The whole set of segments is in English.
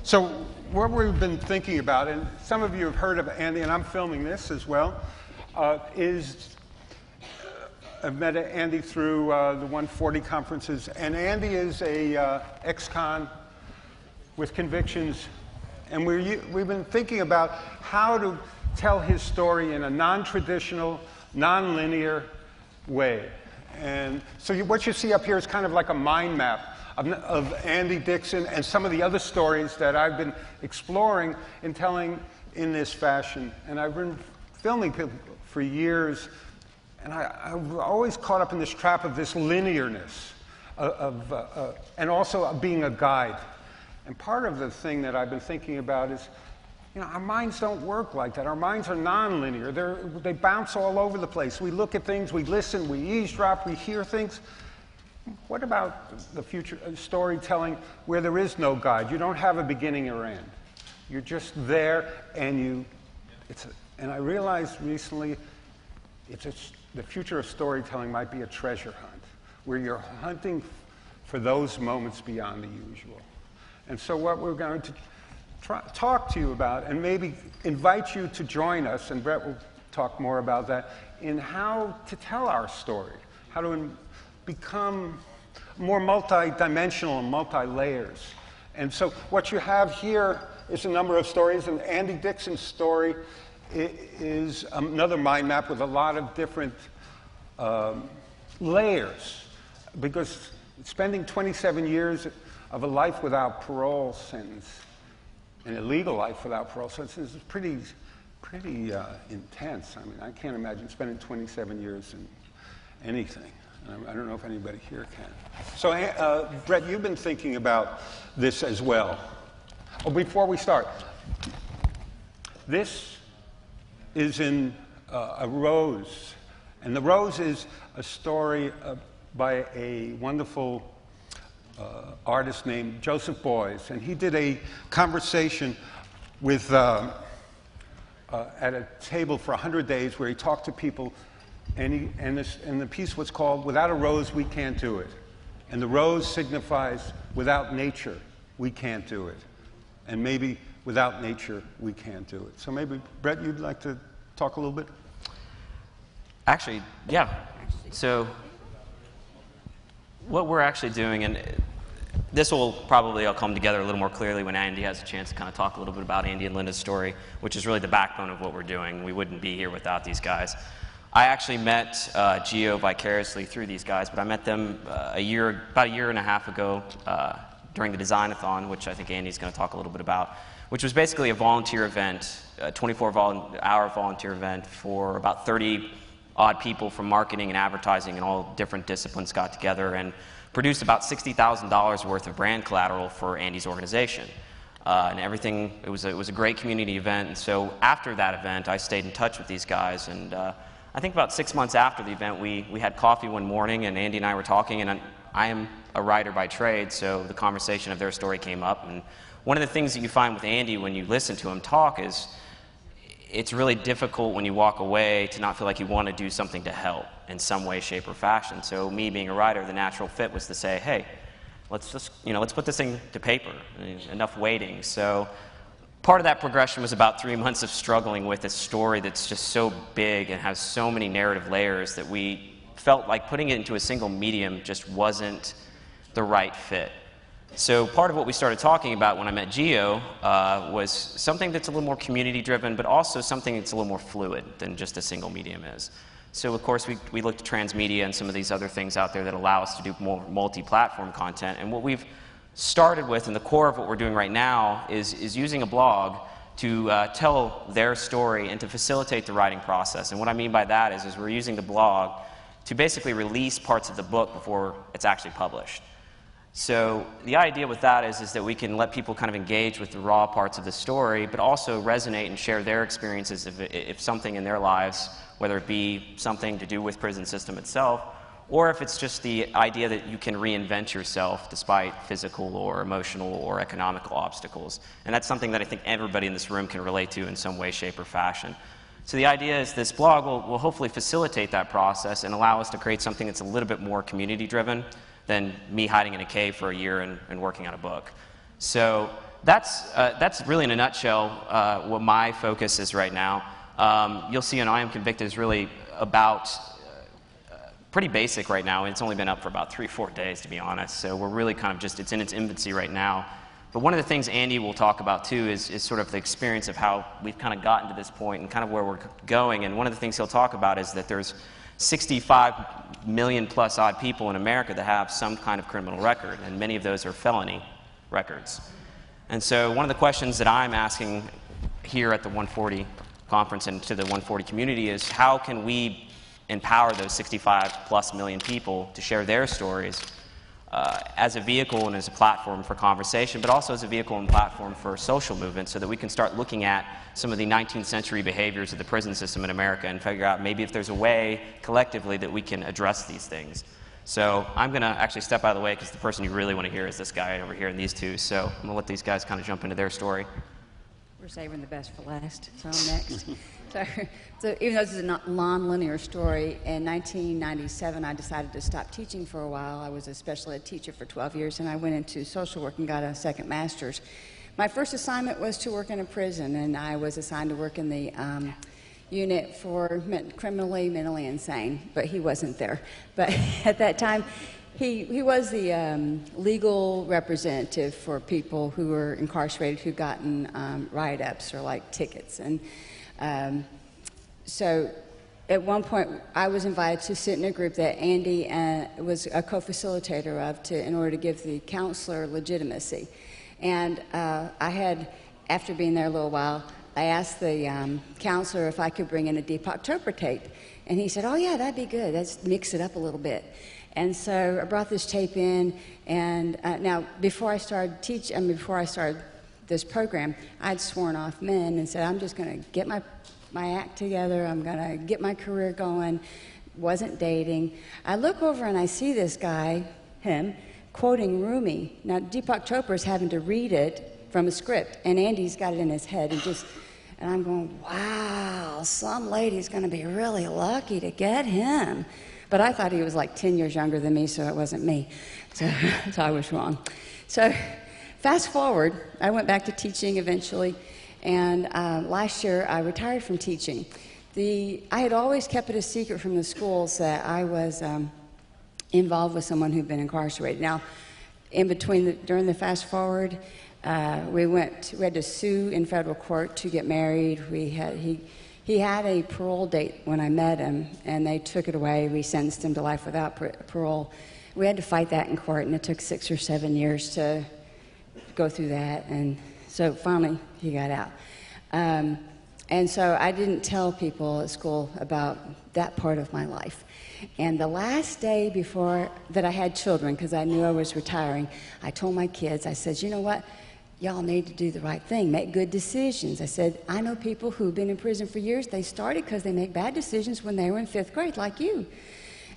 So what we've been thinking about, and some of you have heard of Andy, and I'm filming this as well, is I've met Andy through the 140 conferences, and Andy is a ex-con with convictions, and we've been thinking about how to tell his story in a non-traditional, non-linear way. And so what you see up here is kind of like a mind map of Andy Dixon and some of the other stories that I've been exploring and telling in this fashion. And I've been filming people for years, and I've always caught up in this trap of this linearness, and also of being a guide. And part of the thing that I've been thinking about is, you know, our minds don't work like that. Our minds are non-linear. They bounce all over the place. We look at things, we listen, we eavesdrop, we hear things. What about the future storytelling where there is no guide? You don't have a beginning or end. You're just there, and and I realized recently, the future of storytelling might be a treasure hunt, where you're hunting for those moments beyond the usual. And so what we're going to talk to you about, and maybe invite you to join us, and Brett will talk more about that, in how to tell our story, how to become more multi-dimensional and multi-layers. And so what you have here is a number of stories, and Andy Dixon's story is another mind map with a lot of different layers, because spending 27 years of a life without parole sentence, an illegal life without parole sentence, is pretty intense. I mean, I can't imagine spending 27 years in anything. I don't know if anybody here can. So, Brett, you've been thinking about this as well. Oh, before we start, this is in a rose. And the rose is a story by a wonderful artist named Joseph Beuys. And he did a conversation with at a table for 100 days where he talked to people. And the piece was called "Without a Rose, We Can't Do It." And the rose signifies without nature, we can't do it. And maybe without nature, we can't do it. So maybe, Brett, you'd like to talk a little bit? Actually, yeah. So what we're actually doing, and this will probably all come together a little more clearly when Andy has a chance to kind of talk a little bit about Andy and Linda's story, which is really the backbone of what we're doing. We wouldn't be here without these guys. I actually met Geo vicariously through these guys, but I met them about a year and a half ago during the Design-a-thon, which I think Andy's going to talk a little bit about, which was basically a volunteer event, a 24-hour volunteer event for about 30-odd people from marketing and advertising and all different disciplines got together and produced about $60,000 worth of brand collateral for Andy's organization. And everything, it was a great community event. And so after that event, I stayed in touch with these guys, and I think about 6 months after the event, we had coffee one morning, and Andy and I were talking, and I am a writer by trade, so the conversation of their story came up. And one of the things that you find with Andy when you listen to him talk is it's really difficult when you walk away to not feel like you want to do something to help in some way, shape, or fashion. So me being a writer, the natural fit was to say, hey, let's just, let's put this thing to paper. Enough waiting. So part of that progression was about 3 months of struggling with a story that's just so big and has so many narrative layers that we felt like putting it into a single medium just wasn't the right fit. So part of what we started talking about when I met Geo was something that's a little more community-driven, but also something that's a little more fluid than just a single medium is. So of course we looked at transmedia and some of these other things out there that allow us to do more multi-platform content. And what we've started with, and the core of what we're doing right now, is using a blog to tell their story and to facilitate the writing process. And what I mean by that is we're using the blog to basically release parts of the book before it's actually published. So the idea with that is that we can let people kind of engage with the raw parts of the story, but also resonate and share their experiences if something in their lives, whether it be something to do with prison system itself, or if it's just the idea that you can reinvent yourself despite physical or emotional or economical obstacles. And that's something that I think everybody in this room can relate to in some way, shape, or fashion. So the idea is this blog will hopefully facilitate that process and allow us to create something that's a little bit more community-driven than me hiding in a cave for a year and working on a book. So that's really in a nutshell what my focus is right now. You'll see on I Am Convicted is really about pretty basic right now. It's only been up for about 3-4 days, to be honest. So we're really kind of just, it's in its infancy right now. But one of the things Andy will talk about too is sort of the experience of how we've kind of gotten to this point and kind of where we're going. And one of the things he'll talk about is that there's 65 million plus odd people in America that have some kind of criminal record, and many of those are felony records. And so one of the questions that I'm asking here at the 140 conference and to the 140 community is, how can we empower those 65 plus million people to share their stories as a vehicle and as a platform for conversation, but also as a vehicle and platform for social movement, so that we can start looking at some of the 19th century behaviors of the prison system in America and figure out maybe if there's a way collectively that we can address these things. So I'm going to actually step out of the way because the person you really want to hear is this guy over here and these two. So I'm going to let these guys kind of jump into their story. We're saving the best for last, so I'm next. So even though this is a non-linear story, in 1997 I decided to stop teaching for a while. I was a special ed teacher for 12 years, and I went into social work and got a second master's. My first assignment was to work in a prison, and I was assigned to work in the unit for criminally, mentally insane, but he wasn't there. But at that time, he was the legal representative for people who were incarcerated who'd gotten write-ups or like tickets. And so at one point I was invited to sit in a group that Andy was a co-facilitator of in order to give the counselor legitimacy. And I had, after being there a little while, I asked the counselor if I could bring in a Deep October tape. And he said, "Oh yeah, that'd be good. Let's mix it up a little bit." And so I brought this tape in, and now before I started before I started this program, I'd sworn off men and said, I'm just going to get my act together, I'm going to get my career going, wasn't dating. I look over and I see this guy, him, quoting Rumi. Now Deepak Chopra's having to read it from a script, and Andy's got it in his head, and I'm going, wow, some lady's going to be really lucky to get him. But I thought he was like 10 years younger than me, so it wasn't me. So I was wrong. So fast forward, I went back to teaching eventually, and last year I retired from teaching. I had always kept it a secret from the schools that I was involved with someone who'd been incarcerated. Now, during the fast forward, we had to sue in federal court to get married. He had a parole date when I met him, and they took it away. We sentenced him to life without parole. We had to fight that in court, and it took 6 or 7 years to go through that, and so finally he got out. And so I didn't tell people at school about that part of my life. And the last day before that I had children, because I knew I was retiring, I told my kids, I said, you know what? Y'all need to do the right thing, make good decisions. I said, I know people who've been in prison for years. They started because they make bad decisions when they were in 5th grade, like you.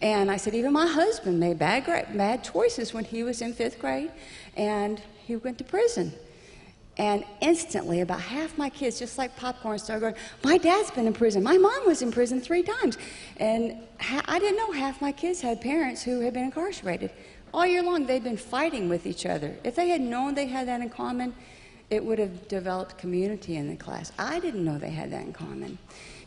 And I said, even my husband made bad choices when he was in 5th grade, and he went to prison. And instantly, about half my kids, just like popcorn, started going, my dad's been in prison. My mom was in prison 3 times. And I didn't know half my kids had parents who had been incarcerated. All year long, they'd been fighting with each other. If they had known they had that in common, it would have developed community in the class. I didn't know they had that in common,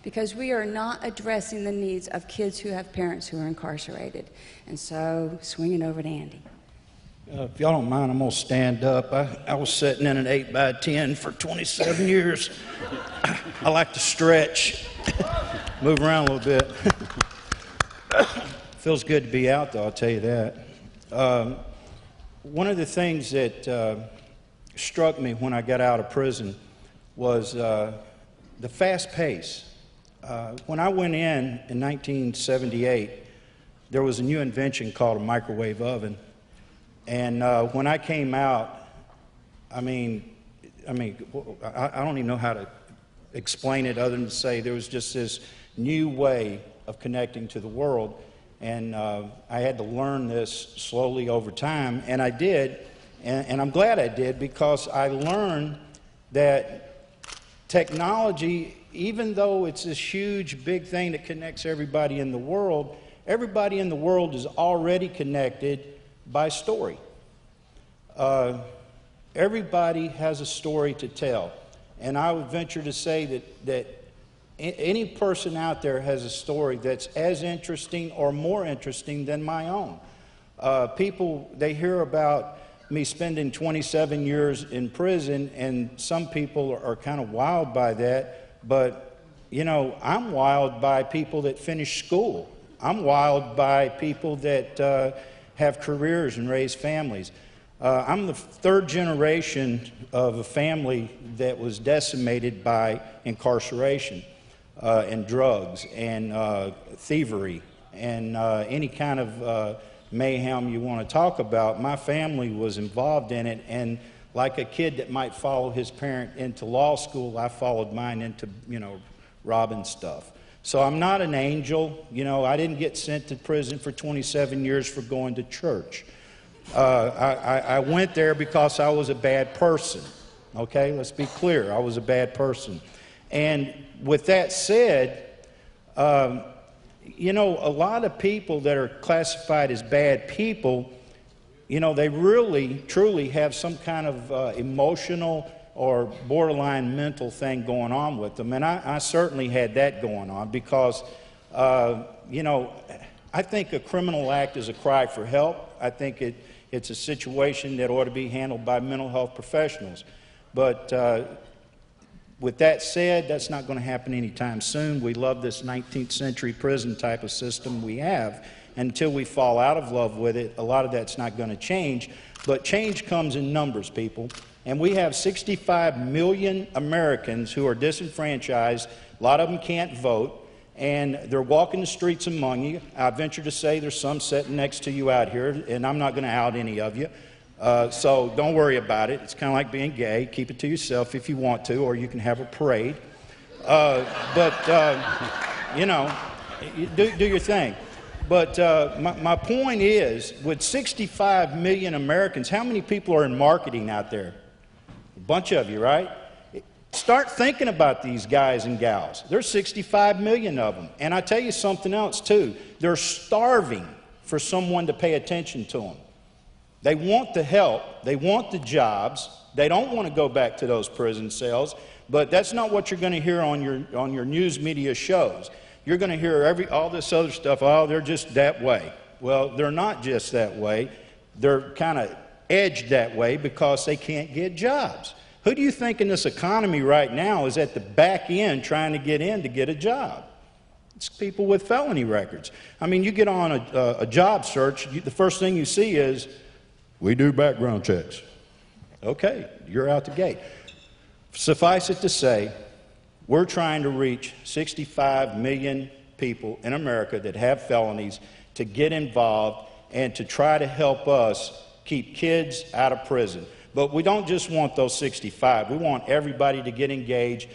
because we are not addressing the needs of kids who have parents who are incarcerated. And so, swinging over to Andy. If y'all don't mind, I'm going to stand up. I was sitting in an 8x10 for 27 years. I like to stretch, move around a little bit. Feels good to be out, though, I'll tell you that. One of the things that struck me when I got out of prison was the fast pace. When I went in 1978, there was a new invention called a microwave oven. And when I came out, I don't even know how to explain it other than to say there was just this new way of connecting to the world. And I had to learn this slowly over time, and I did, and I'm glad I did, because I learned that technology, even though it's this huge, big thing that connects everybody in the world is already connected by story. Everybody has a story to tell. And I would venture to say that any person out there has a story that's as interesting or more interesting than my own. People, they hear about me spending 27 years in prison, and some people are kind of wild by that, but, you know, I'm wild by people that finish school. I'm wild by people that have careers and raise families. I'm the third generation of a family that was decimated by incarceration and drugs and thievery and any kind of mayhem you want to talk about. My family was involved in it, and like a kid that might follow his parent into law school, I followed mine into, you know, robbing stuff. So I'm not an angel. You know, I didn't get sent to prison for 27 years for going to church. I went there because I was a bad person. Okay, let's be clear. I was a bad person. And with that said, you know, a lot of people that are classified as bad people, you know, they really, truly have some kind of emotional or borderline mental thing going on with them. And I certainly had that going on because, you know, I think a criminal act is a cry for help. I think it's a situation that ought to be handled by mental health professionals. But with that said, that's not going to happen anytime soon. We love this 19th century prison type of system we have. Until we fall out of love with it, a lot of that's not going to change. But change comes in numbers, people. And we have 65 million Americans who are disenfranchised. A lot of them can't vote. And they're walking the streets among you. I venture to say there's some sitting next to you out here, and I'm not going to out any of you. So don't worry about it. It's kind of like being gay. Keep it to yourself if you want to, or you can have a parade. You know, do your thing. But my point is, with 65 million Americans, how many people are in marketing out there? A bunch of you, right? Start thinking about these guys and gals. There's 65 million of them. And I tell you something else, too. They're starving for someone to pay attention to them. They want the help. They want the jobs. They don't want to go back to those prison cells. But that's not what you're going to hear on your news media shows. You're going to hear all this other stuff. Oh, they're just that way. Well, they're not just that way. They're kind of edged that way because they can't get jobs. Who do you think in this economy right now is at the back end trying to get in to get a job? It's people with felony records. I mean, you get on a job search, the first thing you see is, we do background checks. Okay, you're out the gate. Suffice it to say, we're trying to reach 65 million people in America that have felonies to get involved and to try to help us keep kids out of prison. But we don't just want those 65. We want everybody to get engaged.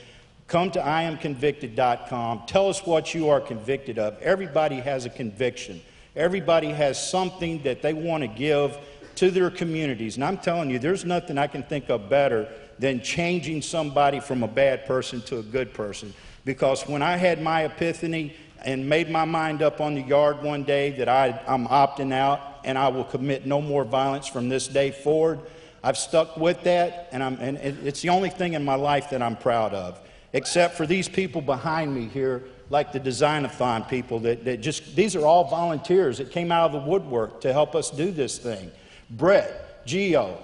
Come to IamConvicted.com. Tell us what you are convicted of. Everybody has a conviction. Everybody has something that they want to give to their communities. And I'm telling you, there's nothing I can think of better than changing somebody from a bad person to a good person. Because when I had my epiphany and made my mind up on the yard one day that I'm opting out and I will commit no more violence from this day forward, I've stuck with that, and it's the only thing in my life that I'm proud of, except for these people behind me here, like the Design-a-thon people that just, these are all volunteers that came out of the woodwork to help us do this thing. Brett, Geo,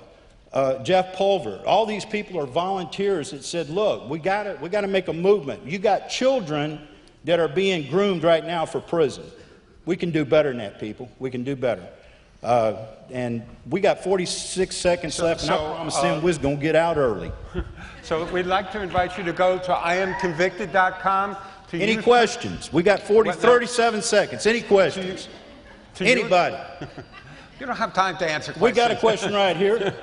Jeff Pulver, all these people are volunteers that said, look, we got to make a movement. You got children that are being groomed right now for prison. We can do better than that, people. We can do better. And we got 46 seconds left, and I promise them we're going to get out early. So we'd like to invite you to go to IamConvicted.com. Any questions? We got 37 seconds. Any questions? Anybody? You don't have time to answer questions. We got a question right here.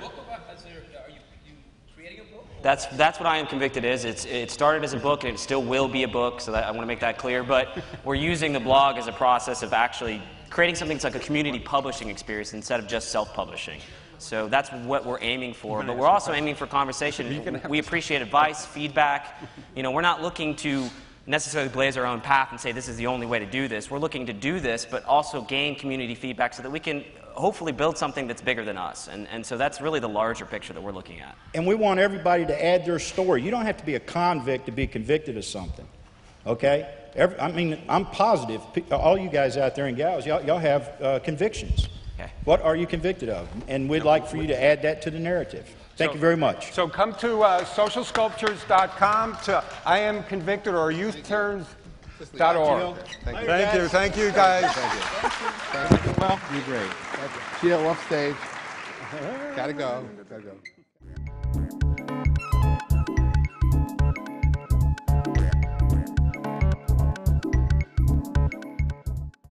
That's what I Am Convicted is. It started as a book, and it still will be a book, so I want to make that clear. But we're using the blog as a process of actually creating something that's like a community publishing experience instead of just self-publishing. So that's what we're aiming for. But we're also aiming for conversation. We appreciate advice, feedback. You know, we're not looking to necessarily blaze our own path and say this is the only way to do this. We're looking to do this, but also gain community feedback so that we can hopefully build something that's bigger than us. And so that's really the larger picture that we're looking at. And we want everybody to add their story. You don't have to be a convict to be convicted of something, okay? I mean, I'm positive, all you guys out there and gals, y'all have convictions. Okay. What are you convicted of? And we'd like for you to add that to the narrative. Thank you very much. So come to socialsculptures.com, to I Am Convicted or youthturns.org. Thank you guys. Thank you. Well, you're great. Geo, off stage. Gotta go.